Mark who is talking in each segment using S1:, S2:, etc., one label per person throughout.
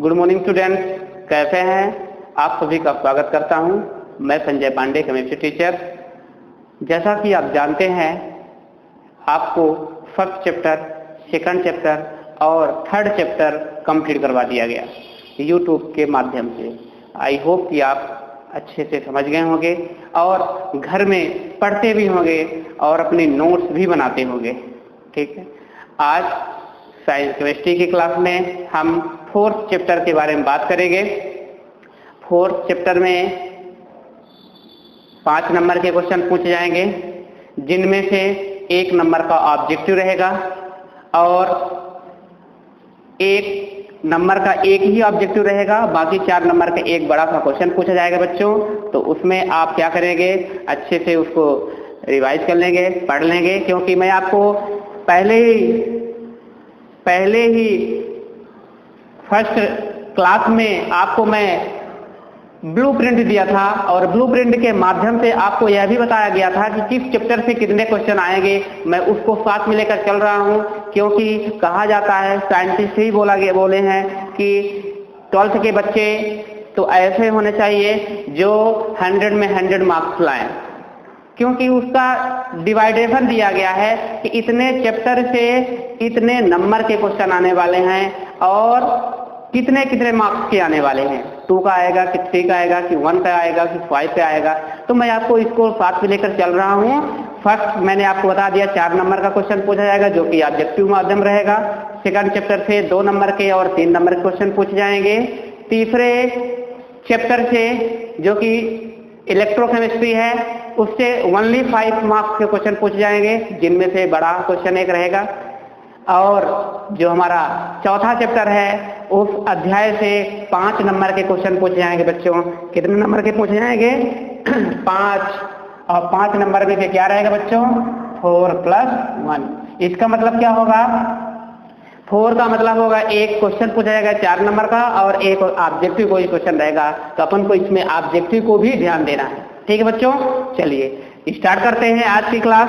S1: Good morning students, कैसे हैं आप? सभी का स्वागत करता हूं। मैं संजय पांडे, केमिस्ट्री टीचर। जैसा कि आप जानते हैं, आपको फर्स्ट चैप्टर, सेकंड चैप्टर और थर्ड चैप्टर कंप्लीट करवा दिया गया यूट्यूब के माध्यम से। आई होप कि आप अच्छे से समझ गए होंगे और घर में पढ़ते भी होंगे और अपने नोट्स भी बनाते होंगे। ठीक है, आज साइंस केमिस्ट्री की क्लास में हम फोर्थ चैप्टर के बारे में बात करेंगे। फोर्थ चैप्टर में 5 नंबर के क्वेश्चन पूछे जाएंगे, जिनमें से 1 नंबर का ऑब्जेक्टिव रहेगा और 1 नंबर का एक ही ऑब्जेक्टिव रहेगा। बाकी 4 नंबर का एक बड़ा सा क्वेश्चन पूछा जाएगा बच्चों। तो उसमें आप क्या करेंगे, अच्छे से उसको रिवाइज कर लेंगे, पढ़ लेंगे, क्योंकि मैं आपको पहले ही फर्स्ट क्लास में आपको मैं ब्लूप्रिंट दिया था और ब्लूप्रिंट के माध्यम से आपको यह भी बताया गया था कि किस चैप्टर से कितने क्वेश्चन आएंगे। मैं उसको साथ में लेकर चल रहा हूं, क्योंकि कहा जाता है, साइंटिस्ट ही बोले हैं कि 12th के बच्चे तो ऐसे होने चाहिए जो 100 में 100 मार्क्स लाएं, क्योंकि उसका डिवाइडेशन दिया गया है कि इतने चैप्टर से इतने नंबर के क्वेश्चन आने वाले हैं और कितने कितने मार्क्स के आने वाले हैं। 2 का आएगा कि 3 का आएगा कि 1 का आएगा कि 5 का आएगा। तो मैं आपको इसको साथ में लेकर चल रहा हूँ। फर्स्ट मैंने आपको बता दिया 4 नंबर का क्वेश्चन पूछा जाएगा, जो कि ऑब्जेक्टिव माध्यम रहेगा। सेकंड चैप्टर से 2 नंबर के और 3 नंबर के क्वेश्चन पूछे जाएंगे। तीसरे चैप्टर से, जो कि इलेक्ट्रोकेमिस्ट्री है, उससे ओनली 5 मार्क्स के क्वेश्चन पूछे जाएंगे, जिनमें से बड़ा क्वेश्चन एक रहेगा। और जो हमारा चौथा चैप्टर है, उस अध्याय से 5 नंबर के क्वेश्चन पूछे जाएंगे बच्चों। कितने नंबर के पूछे जाएंगे? 5। और 5 नंबर में से क्या रहेगा बच्चों? 4 + 1। इसका मतलब क्या होगा? 4 का मतलब होगा एक क्वेश्चन पूछा जाएगा 4 नंबर का और एक ऑब्जेक्टिव कोई क्वेश्चन रहेगा। तो अपन को इसमें ऑब्जेक्टिव को भी ध्यान देना है। ठीक है बच्चों, चलिए स्टार्ट करते हैं आज की क्लास।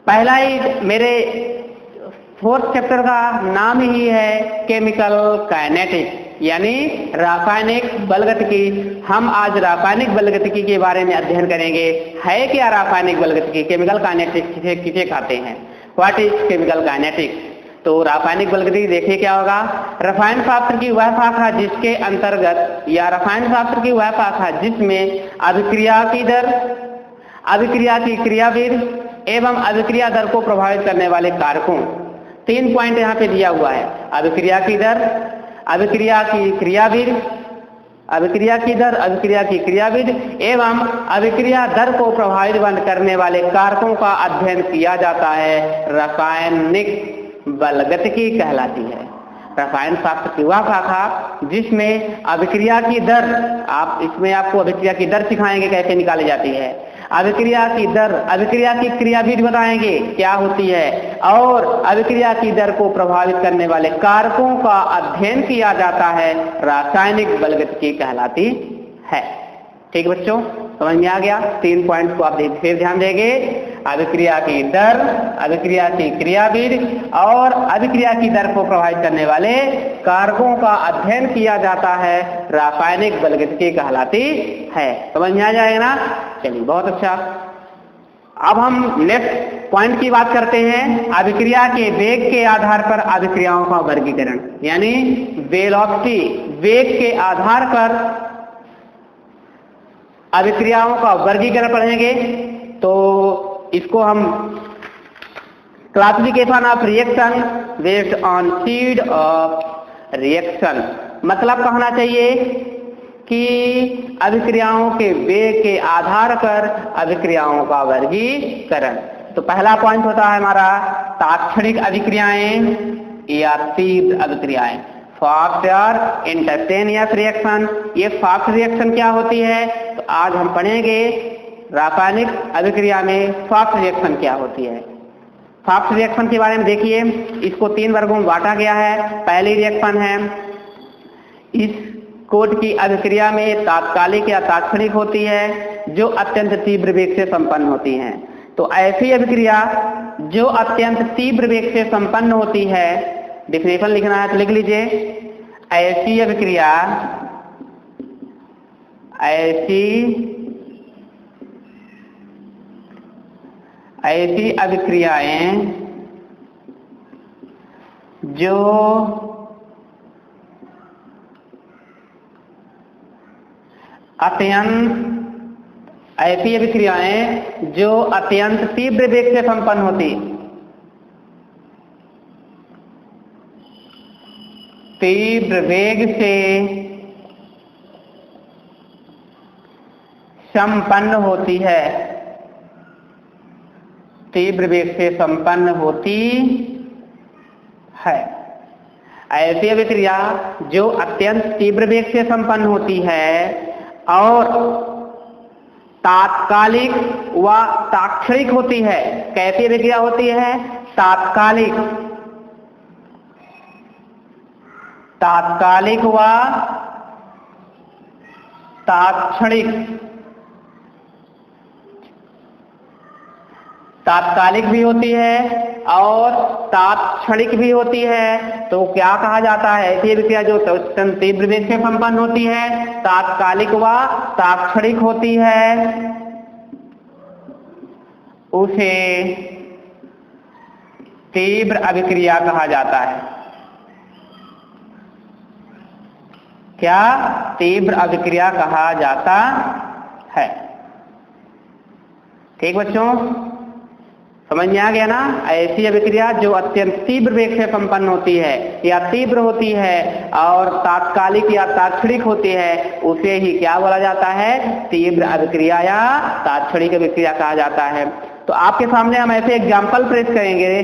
S1: पहला ही मेरे फोर्थ चैप्टर का नाम ही है केमिकल काइनेटिक्स, यानी रासायनिक बलगतिकी। हम आज रासायनिक बलगतिकी के बारे में अध्ययन करेंगे। है क्या रासायनिक बलगतिकी? केमिकल काइनेटिक्स किसे कहते हैं? What is chemical kinetics? तो रासायनिक बलगतिकी देखिए क्या होगा। रसायन शास्त्र की वह शाखा जिसके अंतर्गत, या रसायन शास्त्र की वह शाखा जिसमें अभिक्रिया की दर, अभिक्रिया की क्रियाविधि एवं अभिक्रिया दर को प्रभावित करने वाले कारकों, 3 पॉइंट यहाँ पे दिया हुआ है। अभिक्रिया की दर, अभिक्रिया की क्रियाविधि, अभिक्रिया की दर, अभिक्रिया की क्रियाविधि एवं अभिक्रिया दर को प्रभावित करने वाले कारकों का अध्ययन किया जाता है। रासायनिक बलगतिकी कहलाती है। रसायन शास्त्र की वह शाखा जिसमें अभिक्रिया की दर, इसमें आपको अभिक्रिया की दर सिखाएंगे कैसे निकाली जाती है। अभिक्रिया की दर, अभिक्रिया की क्रियाविधि बताएंगे क्या होती है, और अभिक्रिया की दर को प्रभावित करने वाले कारकों का अध्ययन किया जाता है। रासायनिक बलगतिकी कहलाती है। ठीक बच्चों, समझ में आ गया? 3 पॉइंट को आप फिर ध्यान देंगे। अभिक्रिया की दर, अभिक्रिया की क्रियाविधि और अभिक्रिया की दर को प्रभावित करने वाले कारकों का अध्ययन किया जाता है। रासायनिक बलगतिकी कहलाती है। समझ में आ जाएगा ना? चलिए, बहुत अच्छा। अब हम नेक्स्ट पॉइंट की बात करते हैं। अभिक्रिया के वेग के आधार पर अभिक्रियाओं का वर्गीकरण, यानी वेलोसिटी, वेग के आधार पर अभिक्रियाओं का वर्गीकरण पढ़ेंगे। तो इसको हम classification of reaction based on speed of reaction, मतलब कहना चाहिए कि अभिक्रियाओं के वेग के आधार पर अभिक्रियाओं का वर्गीकरण। तो पहला पॉइंट होता है हमारा तात्क्षणिक अभिक्रियाएं या तीव्र अभिक्रियाएं, फास्ट और इंस्टेंटेनियस रिएक्शन। ये फास्ट रिएक्शन क्या होती है, तो आज हम पढ़ेंगे रासायनिक अभिक्रिया में फास्ट रिएक्शन क्या होती है। फास्ट रिएक्शन के बारे में देखिए, इसको 3 वर्गों में बांटा गया है। पहली रिएक्शन है, इस कोड की अभिक्रिया में तात्कालिक या तात्क्षणिक होती है, जो अत्यंत तीव्र वेग से संपन्न होती हैं। तो ऐसी अभिक्रिया जो अत्यंत तीव्र वेग से संपन्न होती है डिफिनेशन लिखना है तो लिख लीजिए, ऐसी अभिक्रिया, ऐसी अभिक्रियाएं जो ऐसी अभिक्रियाएं जो अत्यंत तीव्र वेग से संपन्न होती, तीव्र वेग से संपन्न होती है, तीव्र वेग से संपन्न होती है। ऐसी अभिक्रिया जो अत्यंत तीव्र वेग से संपन्न होती है और तात्कालिक व तात्क्षणिक होती है। कैसी अभिक्रिया होती है? तात्कालिक, तात्कालिक व तात्क्षणिक, तात्कालिक भी होती है और तात्क्षणिक भी होती है। तो क्या कहा जाता है? ऐसी अभिक्रिया जो अत्यंत तीव्र वेग से संपन्न होती है, तात्कालिक व तात्क्षणिक होती है, उसे तीव्र अभिक्रिया कहा जाता है। क्या? तीव्र अभिक्रिया कहा जाता है। ठीक बच्चों, समझ में आ गया ना? ऐसी अभिक्रिया जो अत्यंत तीव्र वेग से संपन्न होती है या तीव्र होती है और तात्कालिक या तात्क्षणिक होती है, उसे ही क्या बोला जाता है? तीव्र अभिक्रिया या तात्क्षणिक अभिक्रिया कहा जाता है। तो आपके सामने हम ऐसे एग्जाम्पल पेश करेंगे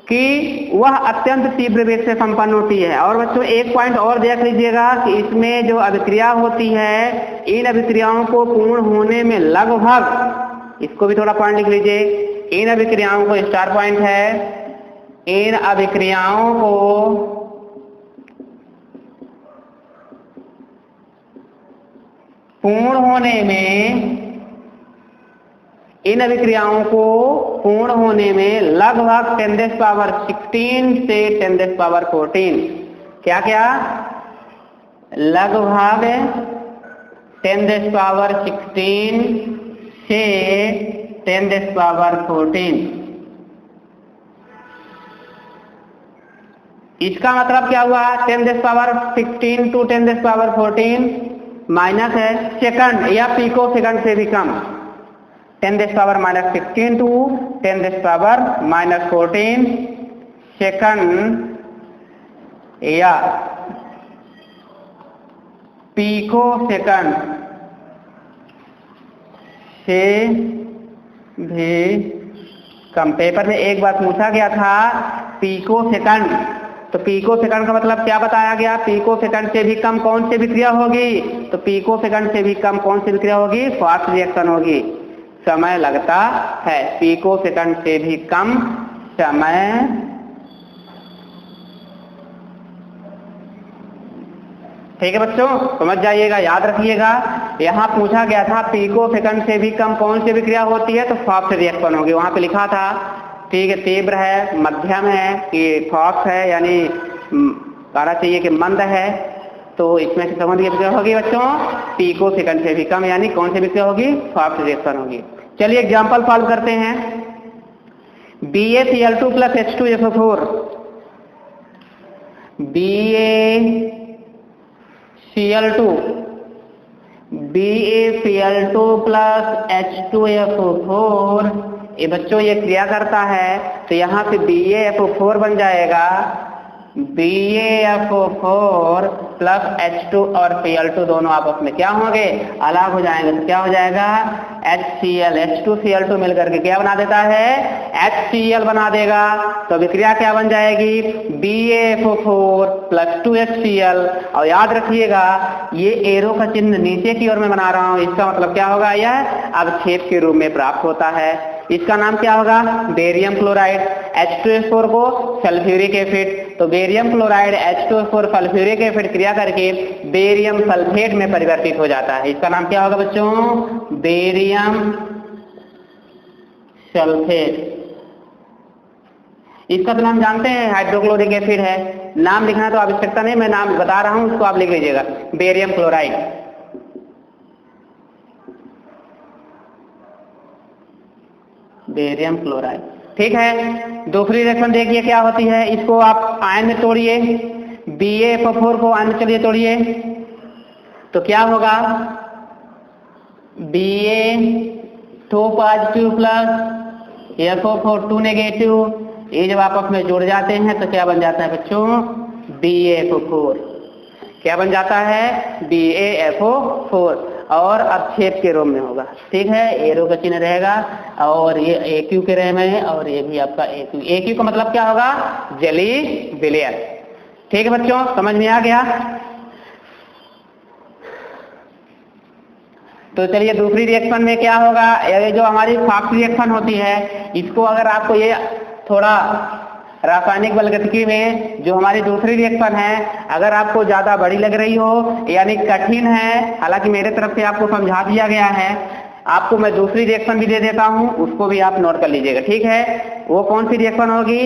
S1: कि वह अत्यंत तीव्र वेग से संपन्न होती है। और बच्चों एक पॉइंट और देख लीजिएगा कि इसमें जो अभिक्रिया होती है, इन अभिक्रियाओं को पूर्ण होने में लगभग, इसको भी थोड़ा पॉइंट लिख लीजिए, इन अभिक्रियाओं को स्टार पॉइंट है, इन अभिक्रियाओं को पूर्ण होने में, इन अभिक्रियाओं को पूर्ण होने में लगभग 10⁻16 से 10⁻14, क्या क्या? लगभग 10⁻16 से 10⁻14। इसका मतलब क्या हुआ? 10⁻16 to 10⁻14 माइनस है सेकंड या पिको सेकंड से भी कम। 10⁻−16 to 10⁻−14 सेकंड या पिको सेकंड से भी कम। पेपर में एक बार पूछा गया था पिको सेकंड, तो पिको सेकंड का मतलब क्या बताया गया? पिको सेकंड से भी कम कौन सी विक्रिया होगी? तो पिको सेकंड से भी कम कौन सी विक्रिया होगी? फास्ट रिएक्शन होगी, समय लगता है। पिको सेकंड से भी कम समय ठीक है बच्चों, समझ जाइएगा, याद रखिएगा। यहाँ पूछा गया था पिको सेकंड से भी कम कौन सी विक्रिया होती है? तो फास्ट रिएक्शन होगी। वहां पे लिखा था, ठीक है, तीव्र है, मध्यम है कि फास्ट है, यानी कहना चाहिए कि मंद है। तो इसमें से समझ गए विक्रिया होगी बच्चों पिको सेकंड से भी कम, यानी कौन सी विक्रिया होगी? फास्ट रिएक्शन होगी। चलिए एग्जाम्पल सॉल्व करते हैं। BaCl2 + H2SO4, BaCl2 + H2SO4, ये बच्चों ये क्रिया करता है तो यहाँ पे BaFO4 बन जाएगा। BaFO4 + H2 और Cl2 दोनों आपस में क्या होंगे? अलग हो जाएंगे। तो क्या हो जाएगा? HCl, H2Cl2 मिलकर के क्या बना देता है? HCl बना देगा। तो विक्रिया क्या बन जाएगी? BaFO4 + 2HCl। और याद रखिएगा ये एरो का चिन्ह नीचे की ओर में बना रहा हूं, इसका मतलब क्या होगा? यह अवक्षेप के रूप में प्राप्त होता है। इसका नाम क्या होगा? Barium chloride. H2SO4 को सल्फ्यूरिक एसिड, तो barium chloride H2SO4 sulphuric acid क्रिया करके बेरियम सल्फेट में परिवर्तित हो जाता है। इसका नाम क्या होगा बच्चों? Barium sulphate. इसका तो नाम जानते हैं, हाइड्रोक्लोरिक एसिड है। नाम लिखना तो आवश्यकता नहीं, मैं नाम बता रहा हूं, उसको आप लिख लीजिएगा, बेरियम क्लोराइड। बेरियम क्लोराइड, ठीक है। दूसरी रिएक्शन देखिए क्या होती है, इसको आप आयन में तोड़िए, BaFO4 को आयन में चलिए तोड़िए, तो क्या होगा, Ba 2 positive plus FO4 2 negative, ये जब आपस में जुड़ जाते हैं तो क्या बन जाता है बच्चों, BaFO4। क्या बन जाता है, BaFO4, और अब छेद के रूप में होगा, ठीक है, एरो का चिन्ह रहेगा, और ये AQ के रहे में, और ये भी आपका AQ। AQ का मतलब क्या होगा, जलीय विलयन। ठीक है बच्चों, समझ में आ गया। तो चलिए दूसरी रिएक्शन में क्या होगा, ये जो हमारी फास्ट रिएक्शन होती है, इसको अगर आपको ये थोड़ा रासायनिक बलगतिकी में जो हमारी दूसरी रिएक्शन है, अगर आपको ज्यादा बड़ी लग रही हो यानी कठिन है, हालांकि मेरे तरफ से आपको समझा दिया गया है, आपको मैं दूसरी रिएक्शन भी दे देता हूं, उसको भी आप नोट कर लीजिएगा, ठीक है। वो कौन सी रिएक्शन होगी,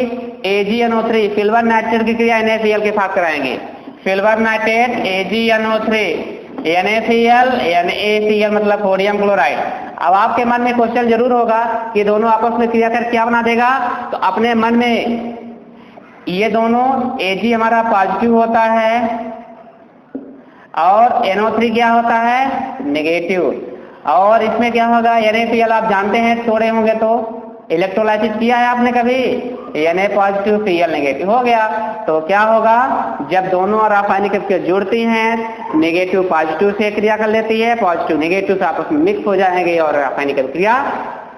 S1: AgNO3 सिल्वर नाइट्रेट की क्रिया NaCl के साथ कराएंगे। सिल्वर नाइट्रेट AgNO3 NaCl मतलब सोडियम क्लोराइड। अब आपके मन में क्वेश्चन जरूर होगा कि दोनों आपस में क्रिया कर क्या बना देगा, तो अपने मन में ये दोनों Ag हमारा पॉजिटिव होता है और NO3 क्या होता है, नेगेटिव, और इसमें क्या होगा, NaCl आप जानते हैं, थोड़े होंगे तो इलेक्ट्रोलाइसिस किया है आपने कभी, Na पॉजिटिव Cl नेगेटिव हो गया, तो क्या होगा, जब दोनों रासायनिक अभिक्रिया जुड़ती हैं, नेगेटिव पॉजिटिव से क्रिया कर लेती है, पॉजिटिव नेगेटिव से आपस में मिक्स हो जाएंगे और रासायनिक अभिक्रिया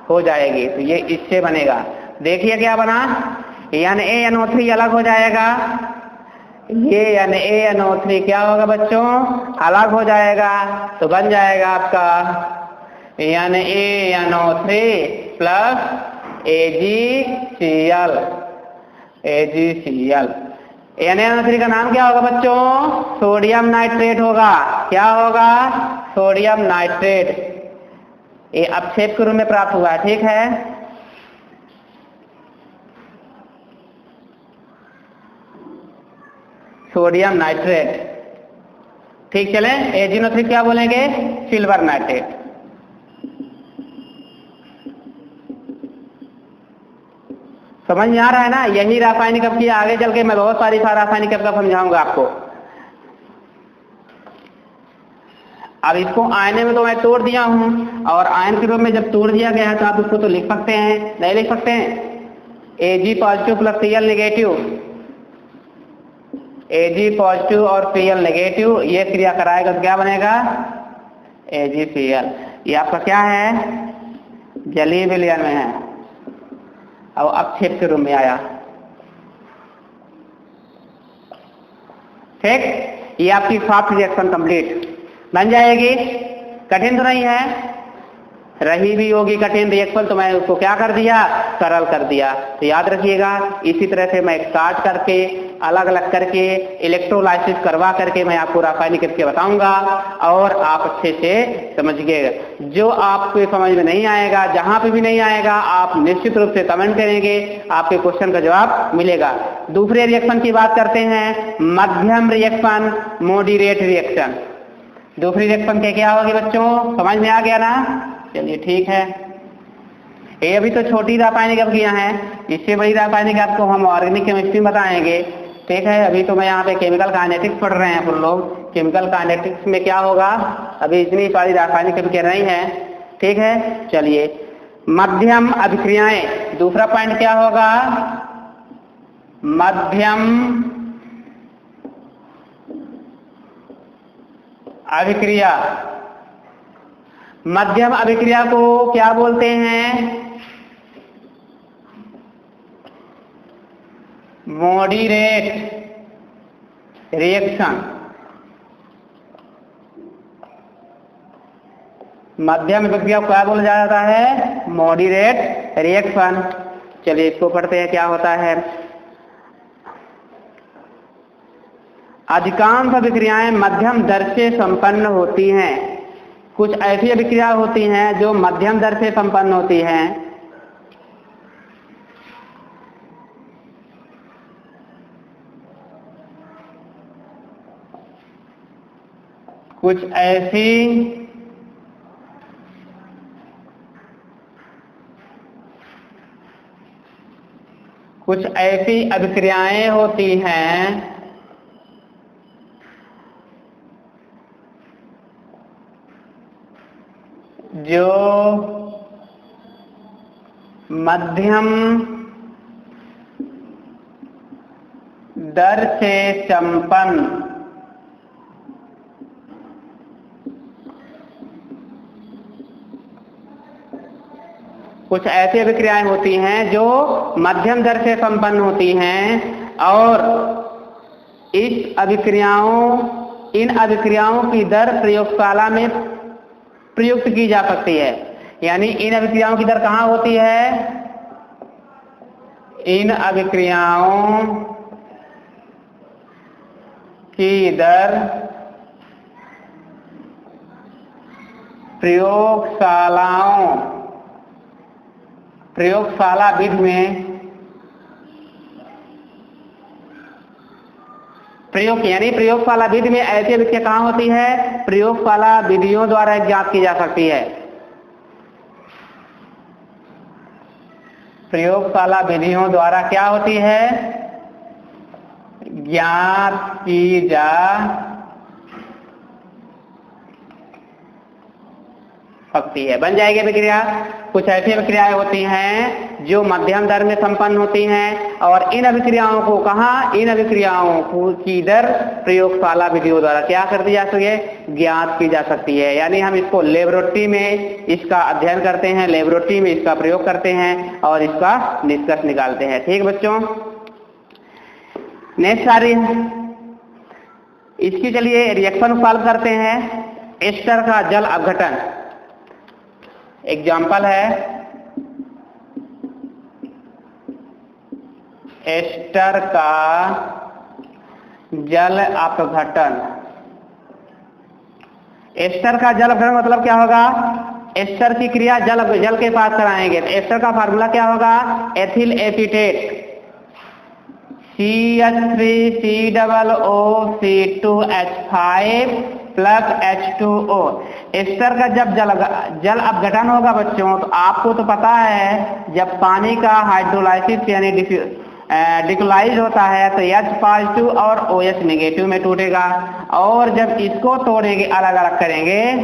S1: हो जाएगी, तो ये इससे बनेगा। देखिए क्या बना, NaNO3 अलग हो जाएगा, ये NaNO3 क्या होगा बच्चों, अलग हो जाएगा, तो बन जाएगा आपका NaNO3 प्लस AgCl। NaNO3 का नाम क्या होगा बच्चों, सोडियम नाइट्रेट होगा। क्या होगा, सोडियम नाइट्रेट। ये अपक्षेप के रूप में प्राप्त हुआ, ठीक है। सोडियम नाइट्रेट, ठीक, चले। AgNO3 क्या बोलेंगे, सिल्वर नाइट्रेट। समझ में आ रहा है ना, यही रासायनिक अभिक्रिया आगे चल के मैं बहुत सारी रासायनिक अभिक्रिया समझाऊंगा आपको। अब इसको आयने में तो मैं तोड़ दिया हूं, और आयन के रूप में जब तोड़ दिया गया है तो आप इसको तो लिख सकते हैं, नहीं लिख सकते हैं, Ag positive plus Cl negative, Ag positive और Cl नेगेटिव, ये क्रिया कराएगा तो क्या बनेगा, AgCl। ये आपका क्या है, जलीय विलयन में है, अब अपक्षेप के रूप में आया, ठीक। ये आपकी फास्ट रिएक्शन कंप्लीट बन जाएगी। कठिन तो नहीं है, रही भी होगी कठिन रिएक्शन तो मैं उसको क्या कर दिया, सरल कर दिया। तो याद रखिएगा, इसी तरह से मैं स्टार्ट करके अलग अलग करके इलेक्ट्रोलाइसिस करवा करके मैं आपको रासायनिक अभिक्रिया बताऊंगा, और आप अच्छे से समझिएगा। जो आपको समझ में नहीं आएगा, जहां पे भी नहीं आएगा, आप निश्चित रूप से कमेंट करेंगे, आपके क्वेश्चन का जवाब मिलेगा। दूसरे रिएक्शन की बात करते हैं, मध्यम रिएक्शन, मॉडरेट रिएक्शन। दूसरी रिएक्शन क्या होगी बच्चों, समझ में आ गया ना, चलिए ठीक है। ये अभी तो छोटी रासायनिक अभिक्रिया हैं, इससे बड़ी रासायनिक आपको हम ऑर्गेनिक केमिस्ट्री बताएंगे, ठीक है। अभी तो मैं यहाँ पे केमिकल काइनेटिक्स पढ़ रहे हैं हम लोग। केमिकल काइनेटिक्स में क्या होगा, अभी इतनी सारी रासायनिक अभिक्रिया नहीं है, ठीक है। चलिए मध्यम अभिक्रियाएं, दूसरा पॉइंट क्या होगा, मध्यम अभिक्रिया। मध्यम अभिक्रिया को क्या बोलते हैं, मॉडरेट रिएक्शन। मध्यम अभिक्रिया को क्या बोला जाता है, मॉडरेट रिएक्शन। चलिए इसको पढ़ते हैं क्या होता है। अधिकांश अभिक्रियाएं मध्यम दर से संपन्न होती हैं। कुछ ऐसी अभिक्रिया होती हैं जो मध्यम दर से संपन्न होती हैं। कुछ ऐसी अभिक्रियाएं होती हैं जो मध्यम दर से संपन्न कुछ ऐसी अभिक्रियाएं होती हैं जो मध्यम दर से संपन्न होती हैं और इन अभिक्रियाओं की दर प्रयोगशाला में प्रयुक्त की जा सकती है। यानी इन अभिक्रियाओं की दर कहाँ होती है? इन अभिक्रियाओं की दर प्रयोगशाला विधि में प्रयोगशाला विधि में ऐसी अभिक्रिया कहाँ होती है? प्रयोगशाला विधियों द्वारा ज्ञात की जा सकती है। प्रयोगशाला विधियों द्वारा क्या होती है? ज्ञात की जा सकती है। बन जाएगी अभिक्रिया। कुछ ऐसी अभिक्रियाएं होती हैं जो मध्यम दर में संपन्न होती हैं और इन अभिक्रियाओं को इन अभिक्रियाओं की दर प्रयोगशाला विधियों द्वारा क्या कर दी जा सकती है? ज्ञात की जा सकती है। यानी हम इसको लेबोरेटरी में इसका अध्ययन करते हैं, लेबोरेटरी में इसका प्रयोग करते हैं और इसका निष्कर्ष निकालते हैं। ठीक बच्चों, नेक्स्ट सारी इसकी चलिए रिएक्शन सॉल्व करते हैं। एस्टर का जल अपघटन एग्जाम्पल है एस्टर का जल अपघटन। एस्टर का जल अपघटन मतलब क्या होगा? एस्टर की क्रिया जल के पास कराएंगे तो एस्टर का फार्मूला क्या होगा? Ethyl acetate CH3COO C2H5 ester का जब जल अपघटन होगा बच्चों तो आपको तो पता है जब पानी का हाइड्रोलाइसिस यानी डिक्लोलाइज होता है तो H पॉजिटिव और OH नेगेटिव में टूटेगा और जब इसको तोड़ेंगे अलग अलग करेंगे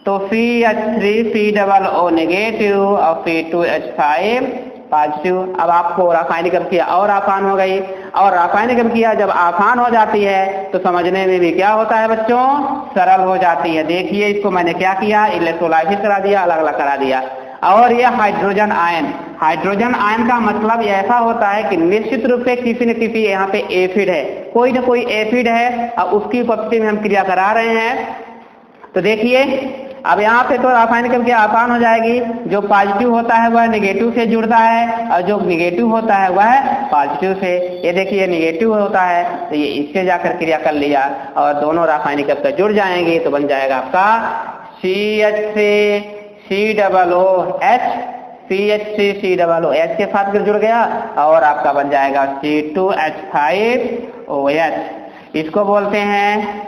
S1: तो CH3COO नेगेटिव और C2H5 पॉजिटिव। अब आपको रासायनिक अभिक्रिया और आसान हो गई और रासायनिक अभिक्रिया जब आसान हो जाती है तो समझने में भी क्या होता है बच्चों? सरल हो जाती है। देखिए इसको मैंने क्या किया, इलेक्ट्रोलाइसिस करा दिया, अलग अलग करा दिया। और यह हाइड्रोजन आयन का मतलब ऐसा होता है कि निश्चित रूप से किसी न किसी यहाँ पे एसिड है, कोई न कोई एसिड है और उसकी उपस्थिति में हम क्रिया करा रहे हैं। तो देखिए अब यहाँ पे तो रासायनिक अभिक्रिया आसान हो जाएगी। जो पॉजिटिव होता है वह नेगेटिव से जुड़ता है और जो नेगेटिव होता है वह पॉजिटिव से। ये देखिए नेगेटिव होता है तो ये इससे जाकर क्रिया कर लिया और दोनों रासायनिक अभिक्रिया जुड़ जाएंगे तो बन जाएगा आपका CH3COOH के साथ जुड़ गया और आपका बन जाएगा C2H5OH। इसको बोलते हैं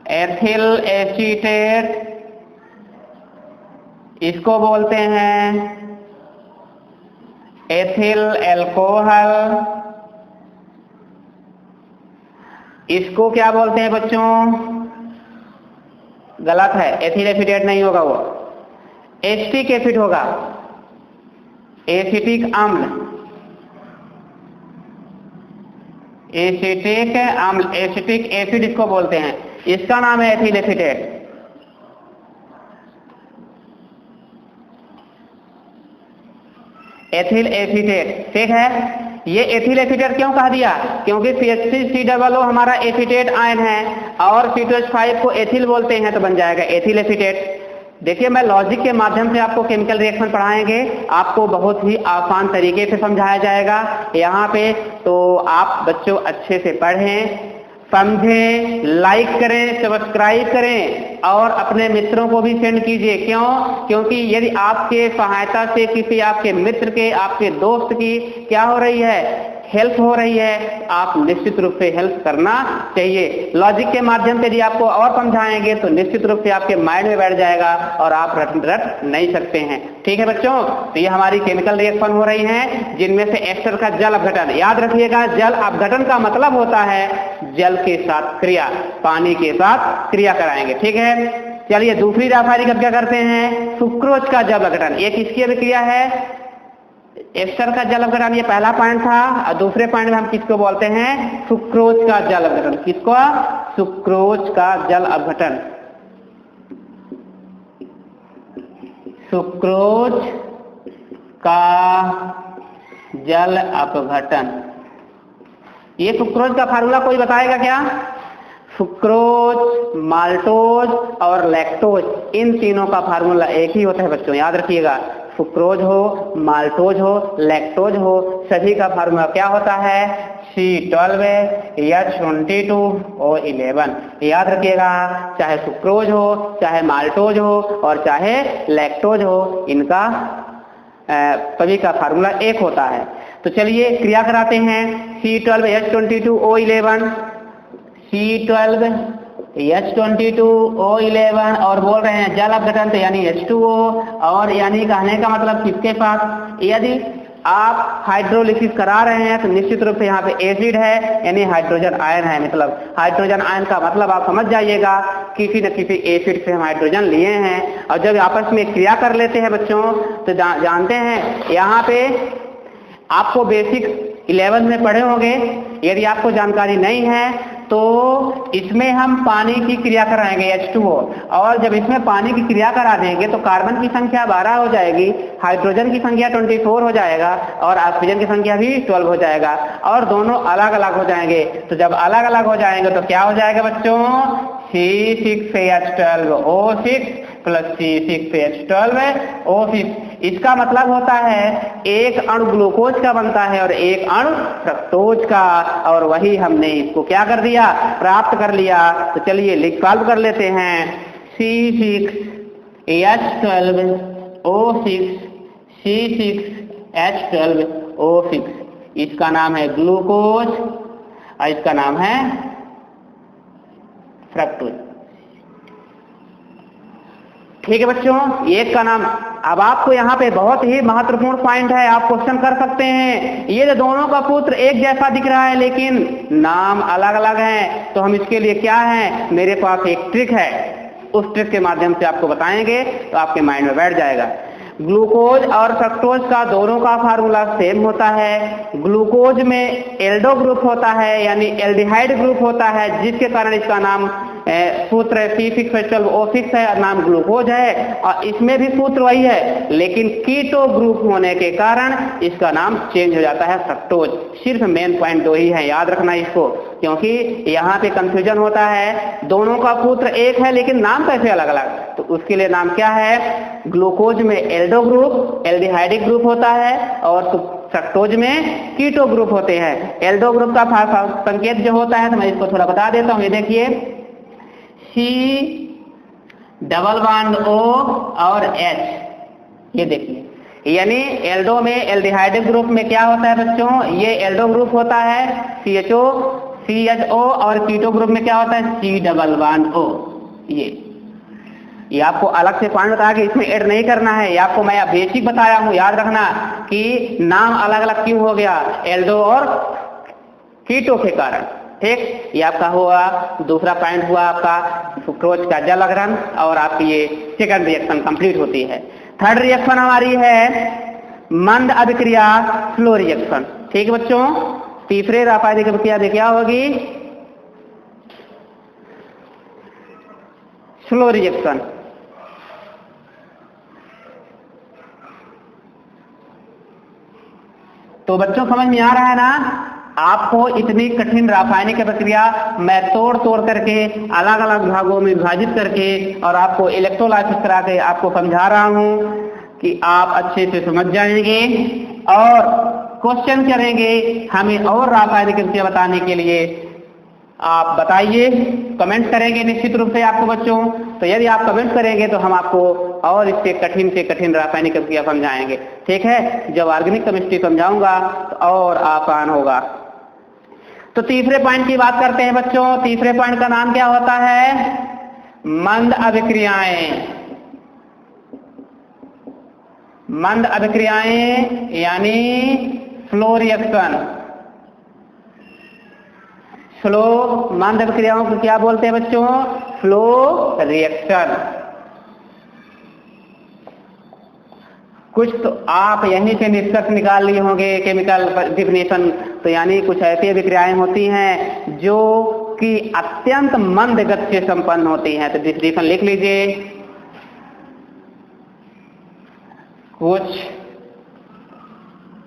S1: एथिल एसीटेट, इसको बोलते हैं एथिल एल्कोहल, इसको क्या बोलते हैं बच्चों? गलत है, एथिल एसीटेट नहीं होगा, वो एसिटिक एसिड होगा, एसिटिक अम्ल, एसिटिक अम्ल, एसिटिक एसिड इसको बोलते हैं। इसका नाम है एथिल एसीटेट। एथिल एसीटेट, ठीक है। ये एथिल एसीटेट क्यों कहा दिया? क्योंकि CH3COO हमारा एसीटेट आयन है और C2H5 को एथिल बोलते हैं तो बन जाएगा एथिल एसीटेट। देखिए मैं लॉजिक के माध्यम से आपको केमिकल रिएक्शन पढ़ाएंगे, आपको बहुत ही आसान तरीके से समझाया जाएगा यहाँ पे। तो आप बच्चों अच्छे से पढ़ें, समझें, लाइक करें, सब्सक्राइब करें और अपने मित्रों को भी सेंड कीजिए। क्यों? क्योंकि यदि आपके सहायता से किसी आपके मित्र के, आपके दोस्त की क्या हो रही है, हेल्प हो रही है, आप निश्चित रूप से हेल्प करना चाहिए। लॉजिक के माध्यम से यदि आपको और समझाएंगे तो निश्चित रूप से आपके माइंड में बैठ जाएगा और आप रट नहीं सकते हैं। ठीक है बच्चों, तो ये हमारी केमिकल रिएक्शन हो रही हैं, जिनमें से एस्टर का जल अपघटन। याद रखिएगा, जल अपघटन का मतलब होता है जल के साथ क्रिया, पानी के साथ क्रिया कराएंगे। ठीक है, चलिए दूसरी रासायनिक अभिक्रिया करते हैं, सुक्रोज का जल अपघटन। एक इसकी अभिक्रिया है एस्टर का जल अपघटन, ये पहला पॉइंट था। और दूसरे पॉइंट में हम किसको बोलते हैं, सुक्रोज का जल अपघटन। किसको, सुक्रोज का जल अपघटन। सुक्रोज का जल अपघटन। ये सुक्रोज का फार्मूला कोई बताएगा क्या? सुक्रोज, माल्टोज और लैक्टोज, इन तीनों का फार्मूला एक ही होता है बच्चों, याद रखिएगा। सुक्रोज हो, माल्टोज हो, लैक्टोज हो, सभी का फार्मूला क्या होता है, C12H22O11। याद रखिएगा, चाहे सुक्रोज हो, चाहे माल्टोज हो और चाहे लैक्टोज हो, इनका सभी का फार्मूला एक होता है। तो चलिए क्रिया कराते हैं। C12H22O11, C12H22O11 और बोल रहे हैं जल अपघटन, तो यानी H2O, और यानी कहने का मतलब किसके पास, यदि आप हाइड्रोलिसिस करा रहे हैं तो निश्चित रूप से यहाँ पे एसिड है, यानी हाइड्रोजन आयन है। मतलब हाइड्रोजन आयन का मतलब आप समझ जाइएगा, किसी न किसी एसिड से हम हाइड्रोजन लिए हैं। और जब आपस में क्रिया कर लेते हैं बच्चों, तो जानते हैं यहाँ पे आपको बेसिक 11 में पढ़े होंगे, यदि आपको जानकारी नहीं है तो इसमें हम पानी की क्रिया कराएंगे H2O, और जब इसमें पानी की क्रिया करा देंगे तो कार्बन की संख्या 12 हो जाएगी, हाइड्रोजन की संख्या 24 हो जाएगा और ऑक्सीजन की संख्या भी 12 हो जाएगा, और दोनों अलग अलग हो जाएंगे। तो जब अलग अलग हो जाएंगे तो क्या हो जाएगा बच्चों, C6H12O6 प्लस C6H12O6। इसका मतलब होता है एक अणु ग्लूकोज का बनता है और एक अणु फ्रक्टोज का, और वही हमने इसको क्या कर दिया, प्राप्त कर लिया। तो चलिए सॉल्व कर लेते हैं। C6H12O6, C6H12O6, इसका नाम है ग्लूकोज और इसका नाम है फ्रक्टोज। ठीक है बच्चों, एक का नाम। अब आपको यहाँ पे बहुत ही महत्वपूर्ण पॉइंट है, आप क्वेश्चन कर सकते हैं, ये दोनों का सूत्र एक जैसा दिख रहा है लेकिन नाम अलग अलग हैं, तो हम इसके लिए क्या है, मेरे पास एक ट्रिक है, उस ट्रिक के माध्यम से आपको बताएंगे तो आपके माइंड में बैठ जाएगा। ग्लूकोज और फ्रक्टोज का दोनों का फार्मूला सेम होता है। ग्लूकोज में एल्डो ग्रुप होता है, यानी एल्डिहाइड ग्रुप होता है, जिसके कारण इसका नाम सूत्र C6H12O6 है और नाम ग्लूकोज है, और इसमें भी सूत्र वही है, लेकिन कीटो ग्रुप होने के कारण इसका नाम चेंज हो जाता है फ्रक्टोज। सिर्फ मेन पॉइंट दो ही है, याद रखना इसको, क्योंकि यहाँ पे कंफ्यूजन होता है, दोनों का सूत्र एक है लेकिन नाम कैसे अलग अलग। तो उसके लिए नाम क्या है, ग्लूकोज में एल्डो ग्रुप एल्डिहाइडिक ग्रुप होता है और फ्रक्टोज में कीटो ग्रुप होते हैं। एल्डो ग्रुप का संकेत जो होता है तो मैं इसको थोड़ा बता देता हूँ। ये देखिए C+O और H, ये देखिए, यानी एल्डो में एल्डिहाइडिक ग्रुप में क्या होता है बच्चों, ये एल्डो ग्रुप होता है CHO, और कीटो ग्रुप में क्या होता है C+O। ये आपको अलग से पॉइंट बता के इसमें ऐड नहीं करना है, ये आपको मैं बेसिक बताया हूं, याद रखना कि नाम अलग अलग क्यों हो गया, एल्डो और कीटो के कारण। ठीक, ये आपका हुआ दूसरा पॉइंट, हुआ आपका सुक्रोज का जल अपघटन, और आपकी ये सेकंड रिएक्शन कंप्लीट होती है। थर्ड रिएक्शन हमारी है मंद अभिक्रिया, स्लो रिएक्शन। ठीक बच्चों, तीसरे रासायनिक अभिक्रिया में क्या होगी, स्लो रिएक्शन। तो बच्चों समझ में आ रहा है ना, आपको इतनी कठिन रासायनिक प्रक्रिया मैं तोड़ तोड़ करके अलग अलग भागों में विभाजित करके और आपको इलेक्ट्रोलाइसिस करा के आपको समझा रहा हूं कि आप अच्छे से समझ जाएंगे और क्वेश्चन करेंगे हमें और रासायनिक प्रक्रिया बताने के लिए। आप बताइए, कमेंट करेंगे निश्चित रूप से आपको बच्चों। तो यदि आप कमेंट करेंगे तो हम आपको और इससे कठिन रासायनिक अभिक्रिया समझाएंगे, ठीक है। जब ऑर्गेनिक केमिस्ट्री समझाऊंगा तो और आसान होगा। तो तीसरे पॉइंट की बात करते हैं बच्चों। तीसरे पॉइंट का नाम क्या होता है? मंद अभिक्रियाएं। मंद अभिक्रियाएं यानी स्लो रिएक्शन। स्लो, मंद अभिक्रियाओं को क्या बोलते हैं बच्चों? Slow reaction. कुछ तो आप यहीं से निष्कर्ष निकाल लिए होंगे केमिकल डिफिनेशन। तो यानी कुछ ऐसी अभिक्रियाएं होती हैं जो कि अत्यंत मंद गति से संपन्न होती हैं। तो डिफिनेशन लिख लीजिए। कुछ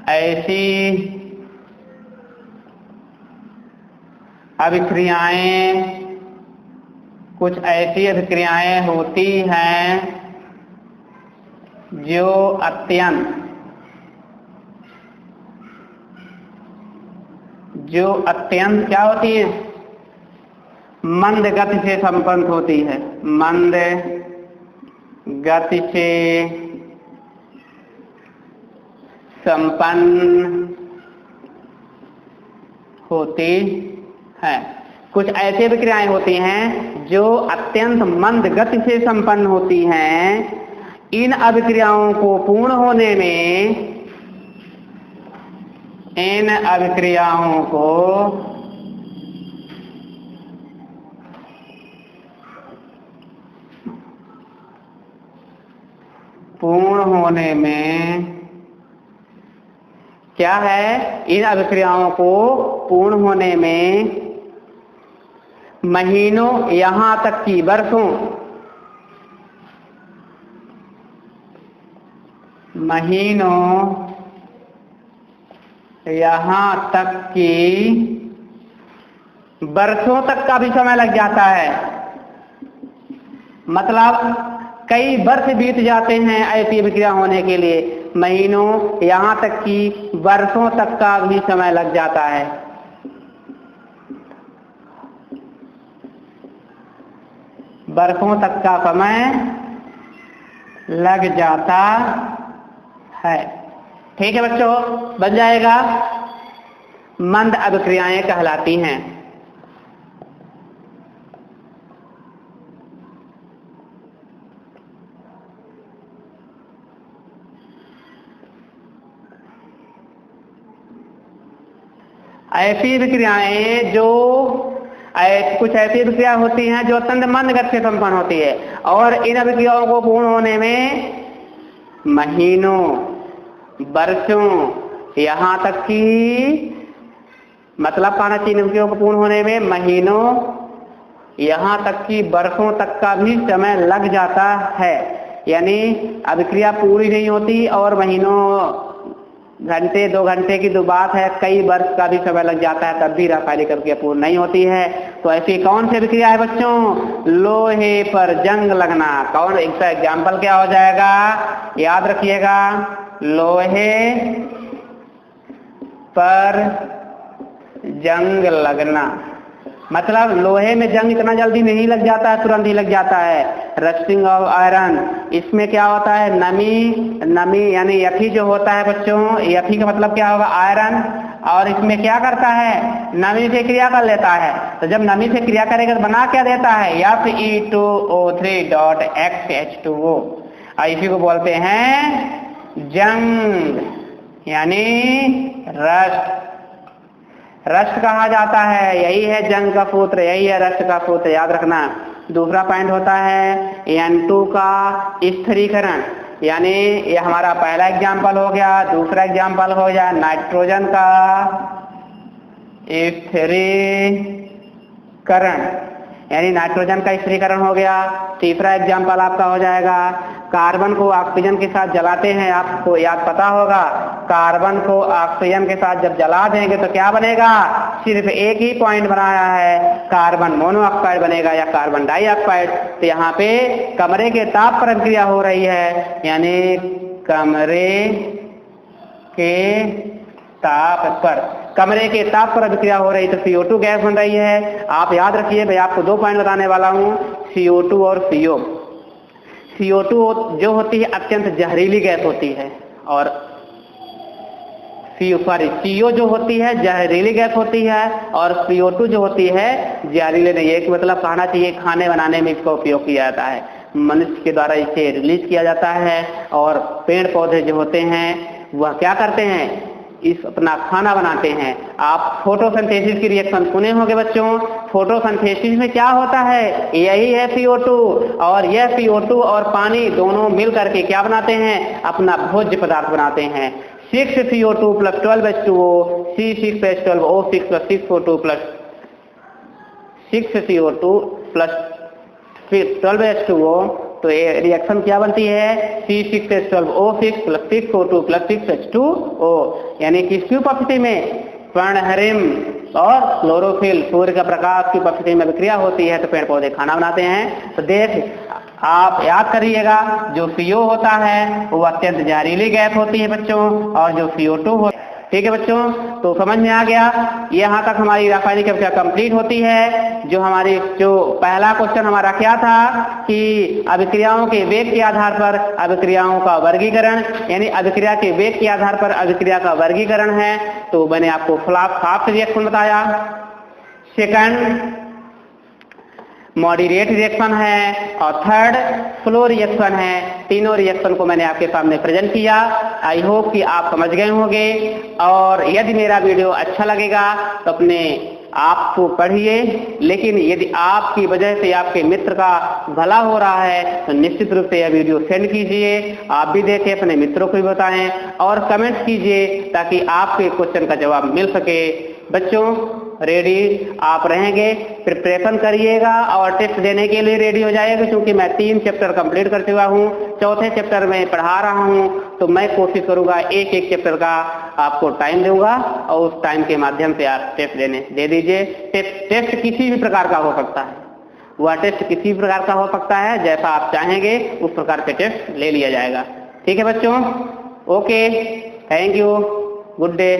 S1: ऐसी अभिक्रियाएं, कुछ ऐसी अभिक्रियाएं होती हैं जो अत्यंत क्या होती है? मंद गति से संपन्न होती है। मंद गति से संपन्न होती है। कुछ ऐसी अभिक्रियाएं होती हैं जो अत्यंत मंद गति से संपन्न होती हैं। इन अभिक्रियाओं को पूर्ण होने में क्या है? इन अभिक्रियाओं को पूर्ण होने में महीनों, यहां तक कि वर्षों, यहां तक कि वर्षों तक का भी समय लग जाता है। मतलब कई वर्ष बीत जाते हैं ऐसी अभिक्रिया होने के लिए। महीनों, यहां तक कि वर्षों तक का भी समय लग जाता है। वर्षों तक का समय लग जाता है। ठीक है बच्चों, बन जाएगा। मंद अभिक्रियाएं कहलाती हैं। ऐसी अभिक्रियाएं जो कुछ ऐसी अभिक्रिया होती हैं जो अत्यंत मंद गति से संपन्न होती है, और इन अभिक्रियाओं को पूर्ण होने में महीनों, वर्षों, यहां तक कि मतलब पाना चाहिए अभिक्रियाओं को पूर्ण होने में महीनों, यहां तक कि वर्षों तक का भी समय लग जाता है। यानी अभिक्रिया पूरी नहीं होती और महीनों, घंटे, 2 घंटे की तो बात है, कई वर्ष का भी समय लग जाता है, तब भी रासायनिक अभिक्रिया पूर्ण नहीं होती है। तो ऐसी कौन सी अभिक्रिया है बच्चों? लोहे पर जंग लगना। कौन, इसका एग्जाम्पल क्या हो जाएगा? याद रखिएगा, लोहे पर जंग लगना। मतलब लोहे में जंग इतना जल्दी नहीं लग जाता है, तुरंत ही लग जाता है। रस्टिंग ऑफ आयरन, इसमें क्या होता है? नमी यानी यथी जो होता है बच्चों, यथी का मतलब क्या होगा? आयरन। और इसमें क्या करता है? नमी से क्रिया कर लेता है। तो जब नमी से क्रिया करेगा तो बना क्या देता है? Fe2O3.H2O। इसी को बोलते हैं जंग, यानी रस्ट। रस्ट कहा जाता है, यही है जंग का सूत्र, यही है रस्ट का सूत्र, याद रखना। दूसरा पॉइंट होता है N2 का स्थिरीकरण। यानी ये हमारा पहला एग्जाम्पल हो गया। दूसरा एग्जाम्पल हो जाए नाइट्रोजन का स्थिरीकरण, यानी नाइट्रोजन का स्थिरीकरण हो गया। तीसरा एग्जाम्पल आपका हो जाएगा कार्बन को ऑक्सीजन के साथ जलाते हैं। आपको याद पता होगा, कार्बन को ऑक्सीजन के साथ जब जला देंगे तो क्या बनेगा? सिर्फ एक ही पॉइंट बनाया है, कार्बन मोनोऑक्साइड बनेगा या कार्बन डाइऑक्साइड। तो यहाँ पे कमरे के ताप पर अभिक्रिया हो रही है, यानी कमरे के ताप पर। कमरे के ताप पर अभिक्रिया हो रही तो CO2 गैस बन रही है। आप याद रखिए, मैं आपको 2 पॉइंट बताने वाला हूँ, CO2 और CO। CO2 जो होती है अत्यंत जहरीली गैस होती है, और CO जो होती है जहरीली गैस होती है, और CO2 जो होती है जहरीली नहीं है। मतलब कहना चाहिए खाने बनाने में इसका उपयोग किया जाता है, मनुष्य के द्वारा इसे रिलीज किया जाता है। और पेड़ पौधे जो होते हैं वह क्या करते हैं, इस अपना खाना बनाते हैं। आप फोटोसिंथेसिस की रिएक्शन सुने होंगे बच्चों। फोटोसिंथेसिस में क्या होता है, यही है CO2, और यह CO2 और पानी दोनों मिल करके क्या बनाते हैं, अपना भोज्य पदार्थ बनाते हैं। 6CO2 plus 12H2O, C6H12O6 plus 6O2 plus 6CO2 plus 12H2O, तो ये रिएक्शन क्या बनती है, C6H12O6 plus 6O2 plus 6H2O, यानी कि इसकी उपस्थिति में पर्णहरिम और क्लोरोफिल, सूर्य का प्रकाश की उपस्थिति में विक्रिया होती है तो पेड़ पौधे खाना बनाते हैं। तो देख आप याद करिएगा, जो CO होता है वो अत्यंत जहरीली गैस होती है बच्चों, और जो CO2 हो, ठीक है बच्चों, तो समझ में आ गया। यहाँ तक हमारी रासायनिक अभिक्रिया कंप्लीट होती है। जो पहला क्वेश्चन हमारा क्या था कि अभिक्रियाओं के वेग के आधार पर अभिक्रियाओं का वर्गीकरण, यानी अभिक्रिया के वेग के आधार पर अभिक्रिया का वर्गीकरण है। तो मैंने आपको फास्ट रिएक्शन बताया, सेकंड मॉडरेट रिएक्शन है, और थर्ड फ्लो रिएक्शन है। तीनों रिएक्शन को मैंने आपके सामने प्रेजेंट किया। आई होप कि आप समझ गए होंगे, और यदि मेरा वीडियो अच्छा लगेगा तो अपने आप को पढ़िए, लेकिन यदि आपकी वजह से आपके मित्र का भला हो रहा है तो निश्चित रूप से यह वीडियो सेंड कीजिए, आप भी देखें, अपने मित्रों को भी बताएं, और कमेंट कीजिए ताकि आपके क्वेश्चन का जवाब मिल सके। बच्चों रेडी आप रहेंगे, प्रिपरेशन करिएगा और टेस्ट देने के लिए रेडी हो जाएगा, क्योंकि मैं 3 चैप्टर कंप्लीट कर चुका हूँ, चौथे चैप्टर में पढ़ा रहा हूँ। तो मैं कोशिश करूँगा एक चैप्टर का आपको टाइम दूंगा, और उस टाइम के माध्यम से आप टेस्ट दे दीजिए। टेस्ट किसी भी प्रकार का हो सकता है, वह टेस्ट किसी भी प्रकार का हो सकता है, जैसा आप चाहेंगे उस प्रकार के टेस्ट ले लिया जाएगा। ठीक है बच्चों, okay, thank you, good day.